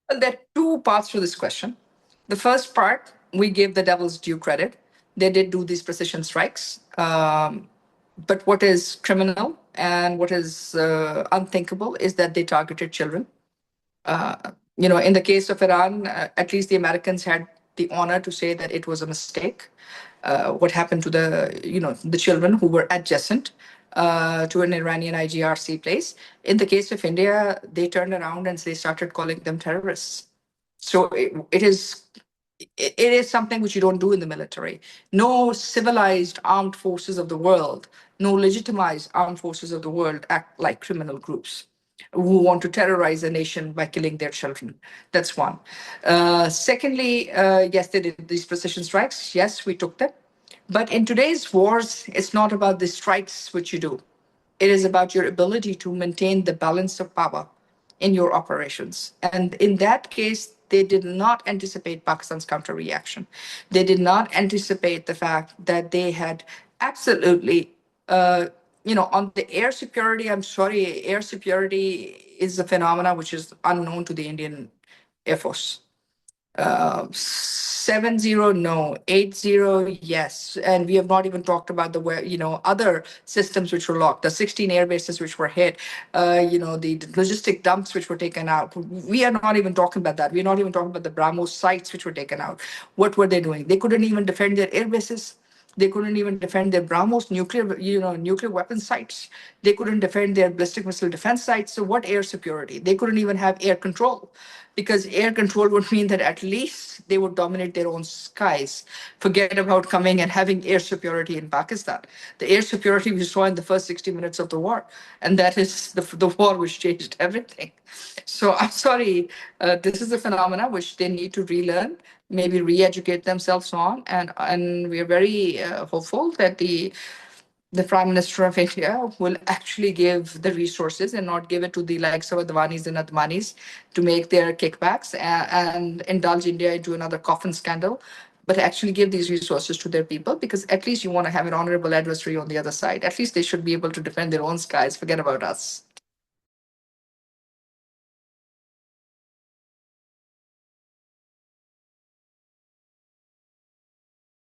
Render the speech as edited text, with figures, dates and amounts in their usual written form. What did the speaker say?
Well, there are two parts to this question. The first part, we gave the devils due credit. They did do these precision strikes. But what is criminal and what is unthinkable is that they targeted children. In the case of Iran, at least the Americans had the honor to say that it was a mistake. What happened to the children who were adjacent to an Iranian IGRC place? In the case of India, they turned around and they started calling them terrorists. So it is something which you don't do in the military. No civilized armed forces of the world, no legitimized armed forces of the world act like criminal groups who want to terrorize a nation by killing their children. That's one. Secondly, yes, they did these precision strikes. Yes, we took them. But in today's wars, it's not about the strikes which you do. It is about your ability to maintain the balance of power in your operations. And in that case, they did not anticipate Pakistan's counter reaction. They did not anticipate the fact that they had absolutely, on the air security, I'm sorry, air security is a phenomena which is unknown to the Indian Air Force. 70 no, 80 yes, and we have not even talked about the other systems which were locked, the 16 air bases which were hit, the logistic dumps which were taken out. We are not even talking about that. We're not even talking about the BrahMos sites which were taken out. What were they doing? They couldn't even defend their air bases. They couldn't even defend their BrahMos nuclear weapon sites. They couldn't defend their ballistic missile defense sites. So what air security? They couldn't even have air control, because air control would mean that at least they would dominate their own skies. Forget about coming and having air security in Pakistan. The air security we saw in the first 60 minutes of the war, and that is the war which changed everything. So I'm sorry, this is a phenomena which they need to relearn, maybe re-educate themselves on, and we are very hopeful that the Prime Minister of India will actually give the resources and not give it to the likes of Advanis and Admanis to make their kickbacks and indulge India into another coffin scandal, but actually give these resources to their people, because at least you want to have an honorable adversary on the other side. At least they should be able to defend their own skies. Forget about us.